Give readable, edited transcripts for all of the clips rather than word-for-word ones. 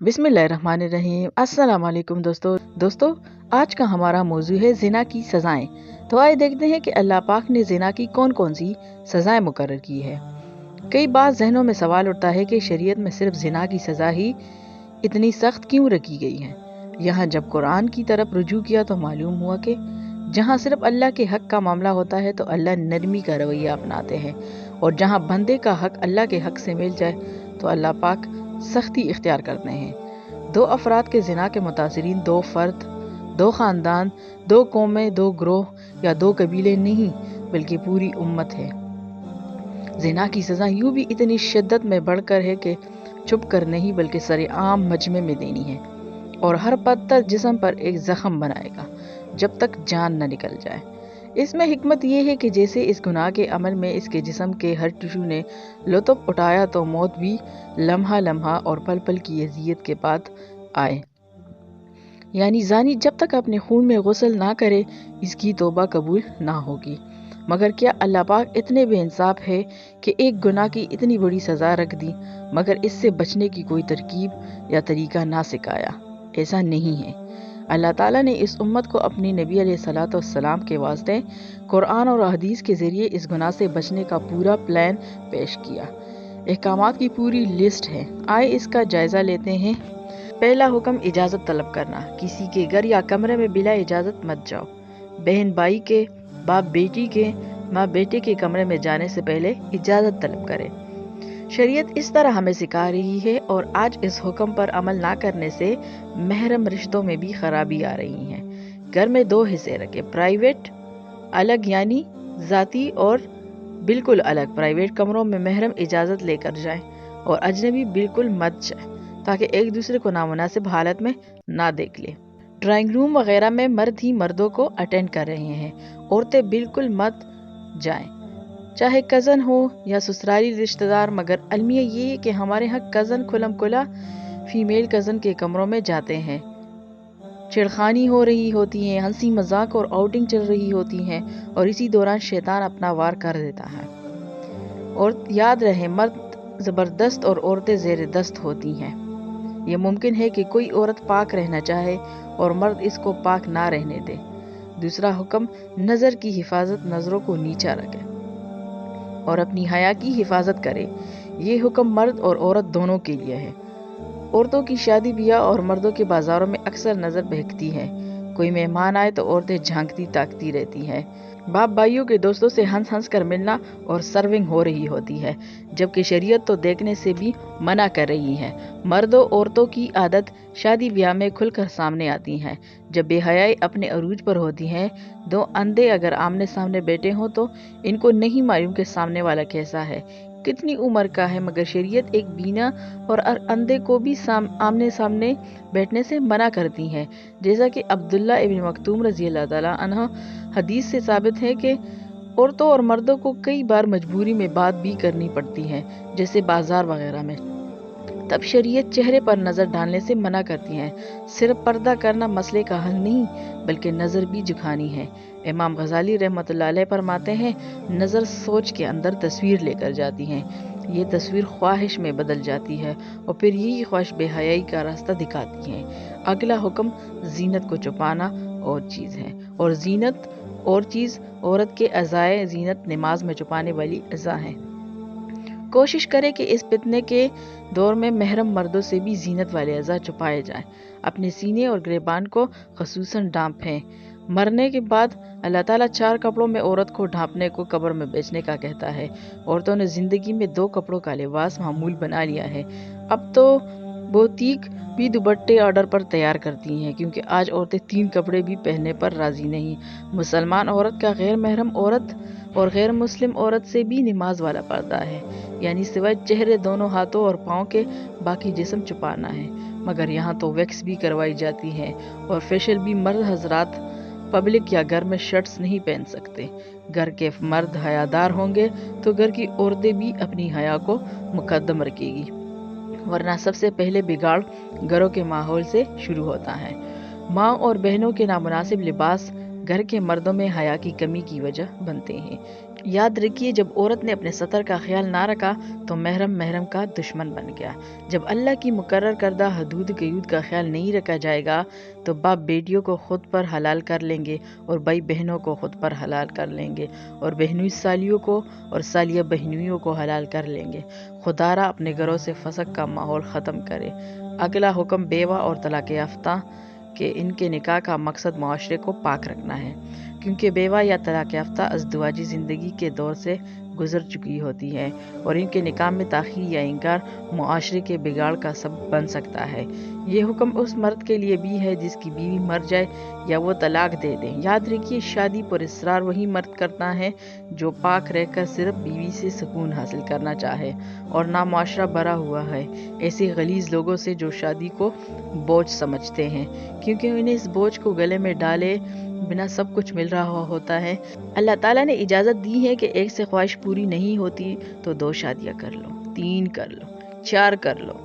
बिस्मिल्लाहिर्रहमानिर्रहीम। अस्सलाम वालेकुम दोस्तों, आज का हमारा मौजू है जिना की सजाएं। तो आइए देखते हैं कि अल्लाह पाक ने जिना की कौन कौन सी सजाएं मुकर्रर की है। कई बार जहनों में सवाल उठता है कि शरीयत में सिर्फ जिना की सजा ही इतनी सख्त क्यों रखी गई है। यहाँ जब कुरान की तरफ रुजू किया तो मालूम हुआ कि जहाँ सिर्फ अल्लाह के हक का मामला होता है तो अल्लाह नरमी का रवैया अपनाते हैं, और जहाँ बंदे का हक अल्लाह के हक से मिल जाए तो अल्लाह पाक सख्ती इख्तियार करते हैं। दो अफराद के जिना के मुतासिरीन दो फर्द, दो खानदान, दो कौमें, दो ग्रोह या दो कबीले नहीं बल्कि पूरी उम्मत है। जिना की सजा यूं भी इतनी शिद्दत में बढ़कर है कि छुप कर नहीं बल्कि सरेआम मजमे में देनी है, और हर बदतर जिस्म पर एक जख्म बनाएगा जब तक जान न निकल जाए। इसमें हिकमत ये है कि जैसे इस गुनाह के अमल में इसके जिस्म के हर टिश्यू ने लुत्फ उठाया तो मौत भी लम्हा लम्हा और पल पल की अजियत के बाद आए। यानी जानी जब तक अपने खून में गुस्ल ना करे इसकी तौबा कबूल ना होगी। मगर क्या अल्लाह पाक इतने बेइंसाफ है कि एक गुनाह की इतनी बड़ी सजा रख दी मगर इससे बचने की कोई तरकीब या तरीका ना सिखाया? ऐसा नहीं है। अल्लाह ताला ने इस उम्मत को अपनी नबी अलैहिस्सलाम के वास्ते कुरान और हदीस के ज़रिए इस गुनाह से बचने का पूरा प्लान पेश किया। अहकामात की पूरी लिस्ट है। आए इसका जायज़ा लेते हैं। पहला हुक्म इजाज़त तलब करना। किसी के घर या कमरे में बिला इजाज़त मत जाओ। बहन भाई के, बाप बेटी के, माँ बेटे के कमरे में जाने से पहले इजाज़त तलब करें। शरीयत इस तरह हमें सिखा रही है, और आज इस हुक्म पर अमल ना करने से महरम रिश्तों में भी खराबी आ रही है। घर में दो हिस्से रखें, प्राइवेट अलग यानी जाती, और बिल्कुल अलग। प्राइवेट कमरों में महरम इजाज़त लेकर जाएं और अजनबी बिल्कुल मत जाए ताकि एक दूसरे को नामुनासिब हालत में ना देख ले। ड्राइंग रूम वगैरह में मर्द ही मर्दों को अटेंड कर रहे हैं, औरतें बिल्कुल मत जाएं, चाहे कज़न हो या ससुराली रिश्तेदार। मगर अलमिया ये है कि हमारे यहाँ कज़न खुलम खुला फीमेल कज़न के कमरों में जाते हैं, छिड़खानी हो रही होती है, हंसी मजाक और आउटिंग चल रही होती है, और इसी दौरान शैतान अपना वार कर देता है। और याद रहे, मर्द ज़बरदस्त और औरतें ज़ेर दस्त होती हैं। ये मुमकिन है कि कोई औरत पाक रहना चाहे और मर्द इसको पाक ना रहने दे। दूसरा हुक्म, नज़र की हिफाजत। नज़रों को नीचा रखे और अपनी हया की हिफाजत करे। ये हुक्म मर्द और औरत दोनों के लिए है। औरतों की शादी ब्याह और मर्दों के बाजारों में अक्सर नजर बहकती है। कोई मेहमान आए तो औरतें झांकती ताकती रहती हैं। बाप भाइयों के दोस्तों से हंस हंस कर मिलना और सर्विंग हो रही होती है, जबकि शरीयत तो देखने से भी मना कर रही है। मर्दों औरतों की आदत शादी ब्याह में खुलकर सामने आती है। जब बेहयाई अपने अरूज पर होती है, दो अंधे अगर आमने सामने बैठे हों तो इनको नहीं मालूम कि सामने वाला कैसा है, कितनी उम्र का है, मगर शरीयत एक बीना और अंधे को भी आमने सामने बैठने से मना करती है। जैसा कि अब्दुल्ला इब्न मक्तूम रज़ी अल्लाह ताला अन्हु हदीस से साबित है कि औरतों और मर्दों को कई बार मजबूरी में बात भी करनी पड़ती है, जैसे बाजार वगैरह में। तब शरीयत चेहरे पर नज़र डालने से मना करती है। सिर्फ पर्दा करना मसले का हल नहीं बल्कि नज़र भी झुकानी है। इमाम गजाली रहमतुल्लाह अलैह फरमाते हैं, नज़र सोच के अंदर तस्वीर लेकर जाती है। ये तस्वीर ख्वाहिश में बदल जाती है और फिर यही ख्वाहिश बेहयाई का रास्ता दिखाती है। अगला हुक्म, जीनत को छुपाना और चीज़ है, और जीनत और चीज़ औरत के अज़ाए जीनत नमाज में छुपाने वाली अज़ा है। कोशिश करें कि इस फितने के दौर में महरम मर्दों से भी जीनत वाले अज़ा छुपाए जाएं। अपने सीने और गिरेबान को खसूसन ढांपें। मरने के बाद अल्लाह ताला 4 कपड़ों में औरत को ढांपने को कब्र में बेचने का कहता है। औरतों ने जिंदगी में 2 कपड़ों का लिबास मामूल बना लिया है। अब तो बोतीक भी दुपट्टे ऑर्डर पर तैयार करती हैं, क्योंकि आज औरतें 3 कपड़े भी पहनने पर राजी नहीं। मुसलमान औरत का गैर महरम औरत और गैर मुस्लिम औरत से भी नमाज वाला पर्दा है, यानी सिवाय चेहरे, दोनों हाथों और पाँव के बाकी जिस्म छुपाना है। मगर यहाँ तो वैक्स भी करवाई जाती है और फेशियल भी। मर्द हजरात पब्लिक या घर में शर्ट्स नहीं पहन सकते। घर के मर्द हयादार होंगे तो घर की औरतें भी अपनी हया को मुकद्दम रखेगी, वरना सबसे पहले बिगाड़ घरों के माहौल से शुरू होता है। माँ और बहनों के नामुनासिब लिबास घर के मर्दों में हया की कमी की वजह बनते हैं। یاد رکھیے جب عورت نے اپنے سطر کا خیال نہ رکھا تو محرم کا دشمن بن گیا۔ جب اللہ کی مقرر کردہ حدود کا خیال نہیں رکھا جائے گا تو باپ بیٹیوں کو خود پر حلال کر لیں گے اور بھائی بہنوں کو خود پر حلال کر لیں گے اور بہنوئی سالیوں کو اور سالیہ بہنویوں کو حلال کر لیں گے۔ خدا را اپنے گھروں سے فسق کا ماحول ختم کرے۔ اگلا حکم بیوہ اور طلاق یافتہ کہ ان کے نکاح کا مقصد معاشرے کو پاک رکھنا ہے، کیونکہ بیوہ یا طلاق یافتہ ازدواجی زندگی کے دور سے گزر چکی ہوتی ہے اور ان کے نکاح میں تاخیر یا انکار معاشرے کے بگاڑ کا سبب بن سکتا ہے۔ یہ حکم اس مرد کے لیے بھی ہے جس کی بیوی مر جائے یا وہ طلاق دے دے۔ یاد رکھیے شادی پر اصرار وہی مرد کرتا ہے جو پاک رہ کر صرف بیوی سے سکون حاصل کرنا چاہے اور نہ معاشرہ بھرا ہوا ہے ایسے غلیظ لوگوں سے جو شادی کو بوجھ سمجھتے ہیں، کیونکہ انہیں اس بوجھ کو گلے میں ڈالے بنا سب کچھ مل رہا ہوتا ہے۔ اللہ تعالیٰ نے اجازت دی ہے کہ ایک سے خواہش پوری نہیں ہوتی تو 2 شادیاں کر لو، 3 کر لو، 4 کر لو،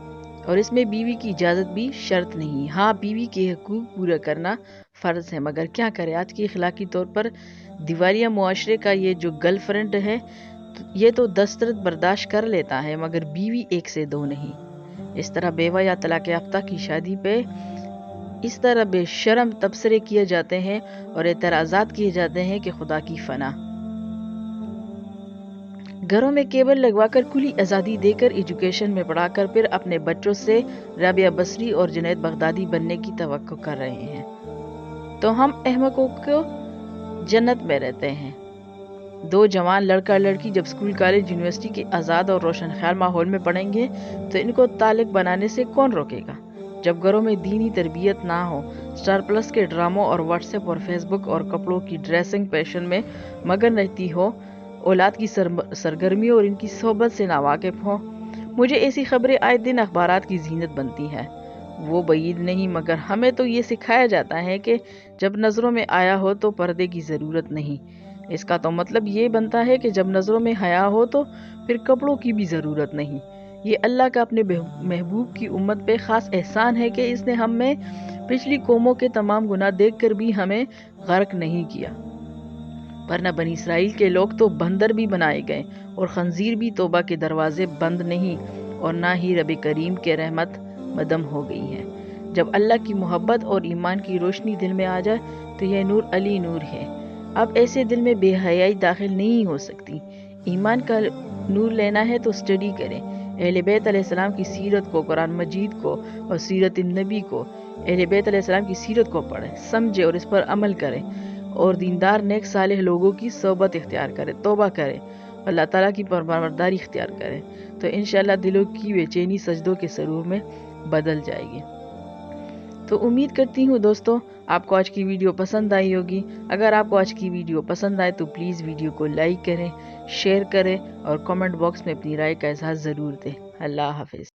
اور اس میں بیوی کی اجازت بھی شرط نہیں۔ ہاں، بیوی کے حقوق پورا کرنا فرض ہے، مگر کیا کرے آج کی اخلاقی طور پر دیوالیہ معاشرے کا یہ جو گرل فرینڈ ہے یہ تو دسترس برداشت کر لیتا ہے مگر بیوی 1 سے 2 نہیں۔ اس طرح بیوہ یا طلاق یافتہ کی شادی پہ اس طرح بے شرم تبصرے کیے جاتے ہیں اور اعتراضات کیے جاتے ہیں کہ خدا کی فنا۔ گھروں میں کیبل لگوا کر کھلی آزادی دے کر ایجوکیشن میں پڑھا کر پھر اپنے بچوں سے رابعہ بصری اور جنید بغدادی بننے کی توقع کر رہے ہیں تو ہم احمقوں کو جنت میں رہتے ہیں۔ 2 جوان لڑکا لڑکی جب اسکول کالج یونیورسٹی کے آزاد اور روشن خیال ماحول میں پڑھیں گے تو ان کو طالق بنانے سے کون روکے گا؟ جب گھروں میں دینی تربیت نہ ہو، اسٹار پلس کے ڈراموں اور واٹس ایپ اور فیس بک اور کپڑوں کی ڈریسنگ پیشن میں مگن رہتی ہو، اولاد کی سرگرمیوں اور ان کی صحبت سے ناواقف ہو، مجھے ایسی خبریں آئے دن اخبارات کی زینت بنتی ہیں۔ وہ بعید نہیں مگر ہمیں تو یہ سکھایا جاتا ہے کہ جب نظروں میں آیا ہو تو پردے کی ضرورت نہیں۔ اس کا تو مطلب یہ بنتا ہے کہ جب نظروں میں حیا ہو تو پھر کپڑوں کی بھی ضرورت نہیں۔ یہ اللہ کا اپنے محبوب کی امت پہ خاص احسان ہے کہ اس نے ہم میں پچھلی قوموں کے تمام گناہ دیکھ کر بھی ہمیں غرق نہیں کیا، ورنہ بنی اسرائیل کے لوگ تو بندر بھی بنائے گئے اور خنزیر بھی توبہ کے دروازے بند نہیں اور نہ ہی رب کریم کے رحمت مدم ہو گئی ہے۔ جب اللہ کی محبت اور ایمان کی روشنی دل میں آ جائے تو یہ نور علی نور ہے۔ اب ایسے دل میں بے حیائی داخل نہیں ہو سکتی۔ ایمان کا نور لینا ہے تو اسٹڈی کریں، اہل بیت علیہ السلام کی سیرت کو، قرآن مجید کو اور سیرت النبی کو، اہل بیت علیہ السلام کی سیرت کو پڑھیں، سمجھے اور اس پر عمل کریں اور دیندار نیک صالح لوگوں کی صحبت اختیار کریں، توبہ کریں، اللہ تعالیٰ کی فرمانبرداری اختیار کریں تو انشاءاللہ دلوں کی بے چینی سجدوں کے سرور میں بدل جائے گی۔ تو امید کرتی ہوں دوستوں آپ کو آج کی ویڈیو پسند آئی ہوگی۔ اگر آپ کو آج کی ویڈیو پسند آئے تو پلیز ویڈیو کو لائک کریں، شیئر کریں اور کمنٹ باکس میں اپنی رائے کا اظہار ضرور دیں۔ اللہ حافظ۔